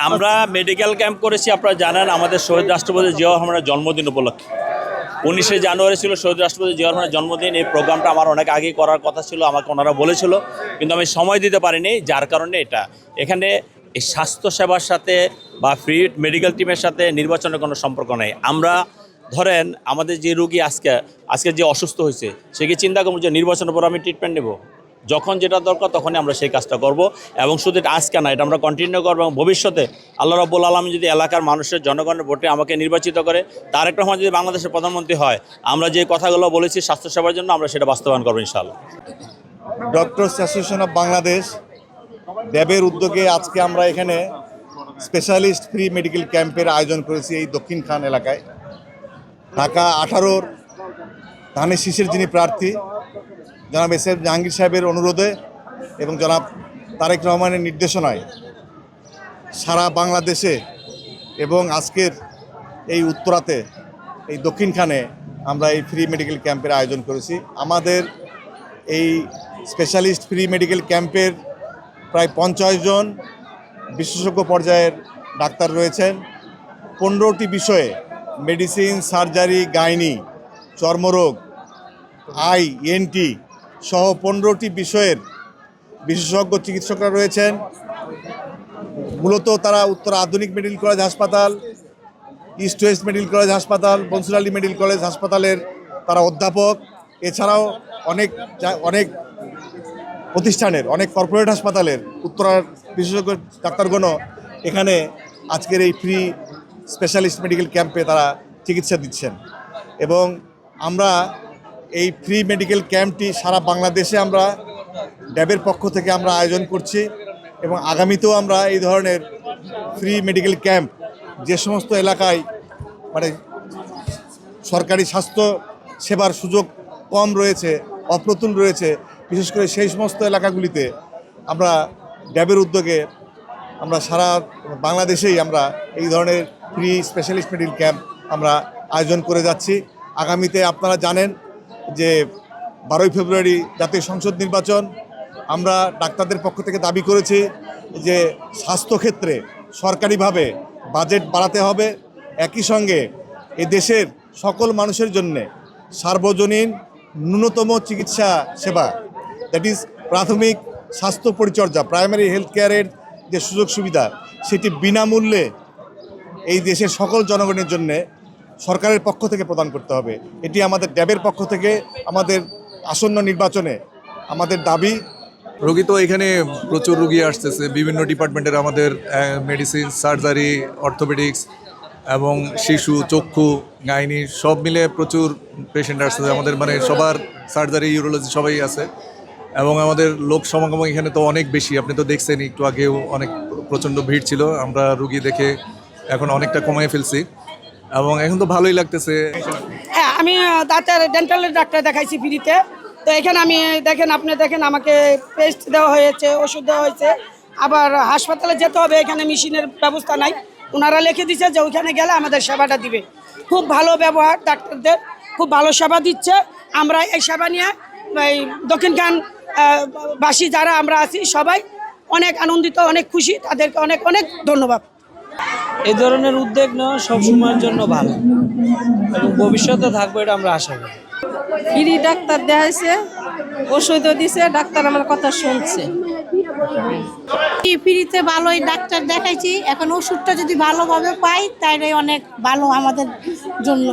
আমরা medical camp করেছি, আপনারা জানেন আমাদের শহীদ রাষ্ট্রপতি জিয়াউর রহমানের জন্মদিন উপলক্ষে। 19শে জানুয়ারি ছিল শহীদ রাষ্ট্রপতি জিয়াউর রহমানের জন্মদিন। এই প্রোগ্রামটা আমার অনেক আগেই করার কথা ছিল, আমাকে ওনারা বলেছিল, কিন্তু আমি সময় দিতে পারিনি, যার কারণে এখানে এই স্বাস্থ্যসেবার সাথে বা ফ্রি মেডিকেল টিমের সাথে নির্বাচনের কোনো সম্পর্ক নেই। আমরা ধরেন আমাদের যে রুগী আজকে যে অসুস্থ হয়েছে, সে কি চিন্তা করবো যে নির্বাচনের পর আমি ট্রিটমেন্ট নেব? যখন যেটা দরকার তখনই আমরা সেই কাজটা করব, এবং শুধু এটা আজকে না, এটা আমরা কন্টিনিউ করবো। এবং ভবিষ্যতে আল্লাহ রাব্বুল আলামিন যদি এলাকার মানুষের জনগণের ভোটে আমাকে নির্বাচিত করে, তারেক রহমান যদি বাংলাদেশের প্রধানমন্ত্রী হয়, আমরা যে কথাগুলো বলেছি স্বাস্থ্যসেবার জন্য, আমরা সেটা বাস্তবায়ন করবো ইনশাআল্লাহ। ডক্টরস অ্যাসোসিয়েশন অফ বাংলাদেশ ড্যাবের উদ্যোগে আজকে আমরা এখানে স্পেশালিস্ট ফ্রি মেডিকেল ক্যাম্পের আয়োজন করেছি এই দক্ষিণ খান এলাকায়। ঢাকা 18-র ধানের শীষের যিনি প্রার্থী জনাব এস এফ জাহাঙ্গীর সাহেবের অনুরোধে এবং জনাব তারেক রহমানের নির্দেশনায় সারা বাংলাদেশে এবং আজকের এই উত্তরাতে এই দক্ষিণখানে আমরা এই ফ্রি মেডিকেল ক্যাম্পের আয়োজন করেছি। আমাদের এই স্পেশালিস্ট ফ্রি মেডিকেল ক্যাম্পের প্রায় 50 জন বিশেষজ্ঞ পর্যায়ের ডাক্তার রয়েছেন। 15টি বিষয়ে মেডিসিন, সার্জারি, গাইনি, চর্মরোগ, আই, এনটি সহ 15টি বিষয়ের বিশেষজ্ঞ চিকিৎসকরা রয়েছেন। মূলত তারা উত্তর আধুনিক মেডিকেল কলেজ হাসপাতাল, ইস্ট ওয়েস্ট মেডিকেল কলেজ হাসপাতাল, বনসুর আলী মেডিকেল কলেজ হাসপাতালের তারা অধ্যাপক। এছাড়াও অনেক প্রতিষ্ঠানের, অনেক কর্পোরেট হাসপাতালের উত্তরার বিশেষজ্ঞ ডাক্তারগণও এখানে আজকের এই ফ্রি স্পেশালিস্ট মেডিকেল ক্যাম্পে তারা চিকিৎসা দিচ্ছেন। এবং আমরা এই ফ্রি মেডিকেল ক্যাম্পটি সারা বাংলাদেশে আমরা ড্যাবের পক্ষ থেকে আমরা আয়োজন করছি, এবং আগামীতেও আমরা এই ধরনের ফ্রি মেডিকেল ক্যাম্প যে সমস্ত এলাকায় মানে সরকারি স্বাস্থ্য সেবার সুযোগ কম রয়েছে, অপ্রতুল রয়েছে, বিশেষ করে সেই সমস্ত এলাকাগুলিতে আমরা ড্যাবের উদ্যোগে আমরা সারা বাংলাদেশেই আমরা এই ধরনের ফ্রি স্পেশালিস্ট মেডিকেল ক্যাম্প আমরা আয়োজন করে যাচ্ছি। আগামীতে আপনারা জানেন যে 12ই ফেব্রুয়ারি জাতীয় সংসদ নির্বাচন। আমরা ডাক্তারদের পক্ষ থেকে দাবি করেছি যে স্বাস্থ্যক্ষেত্রে সরকারিভাবে বাজেট বাড়াতে হবে, একই সঙ্গে এ দেশের সকল মানুষের জন্যে সার্বজনীন ন্যূনতম চিকিৎসা সেবা, দ্যাট ইজ প্রাথমিক স্বাস্থ্য পরিচর্যা, প্রাইমারি হেলথ কেয়ারের যে সুযোগ সুবিধা, সেটি বিনামূল্যে এই দেশের সকল জনগণের জন্যে সরকারের পক্ষ থেকে প্রদান করতে হবে। এটি আমাদের ড্যাবের পক্ষ থেকে আমাদের আসন্ন নির্বাচনে আমাদের দাবি। রোগী তো এখানে প্রচুর রোগী আসতেছে, বিভিন্ন ডিপার্টমেন্টের আমাদের মেডিসিন, সার্জারি, অর্থোপেডিক্স এবং শিশু, চক্ষু, গাইনি সব মিলে প্রচুর পেশেন্ট আসতেছে আমাদের, মানে সবার সার্জারি, ইউরোলজি সবাই আছে। এবং আমাদের লোক সমাগম এখানে তো অনেক বেশি, আপনি তো দেখছেন একটু আগেও অনেক প্রচণ্ড ভিড় ছিল। আমরা রুগী দেখে এখন অনেকটা কমিয়ে ফেলছি এবং এখন তো ভালোই লাগতেছে। হ্যাঁ, আমি দাঁতের ডেন্টালের ডাক্তার দেখাইছি ফ্রিতে। তো এখানে আমি আপনি দেখেন আমাকে পেস্ট দেওয়া হয়েছে, ওষুধ দেওয়া হয়েছে। আবার হাসপাতালে যেতে হবে, এখানে মেশিনের ব্যবস্থা নাই, ওনারা লিখে দিচ্ছে যে ওইখানে গেলে আমাদের সেবাটা দিবে। খুব ভালো ব্যবহার ডাক্তারদের, খুব ভালো সেবা দিচ্ছে। আমরা এই সেবা নিয়ে এই দক্ষিণখান বাসী যারা আমরা আছি সবাই অনেক আনন্দিত, অনেক খুশি, তাদেরকে অনেক অনেক ধন্যবাদ। এই ধরনের উদ্যোগ নেওয়া সবসময়ের জন্য ভালো এবং ভবিষ্যতে থাকবে, এটা আমরা আশা করি। ফ্রি ডাক্তার দেখাইছে, ওষুধও দিছে, ডাক্তার আমার কথা শুনছে। ফ্রিতে ভালোই ডাক্তার দেখাইছি, এখন ওষুধটা যদি ভালোভাবে পাই তাইলে অনেক ভালো আমাদের জন্য।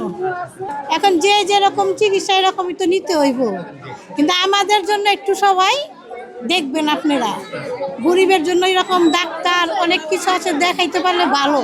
এখন যে যেরকম চিকিৎসা এরকমই তো নিতে হইব, কিন্তু আমাদের জন্য একটু সবাই দেখবেন আপনারা, গরিবের জন্য এরকম ডাক্তার অনেক কিছু আছে, দেখাইতে পারলে ভালো।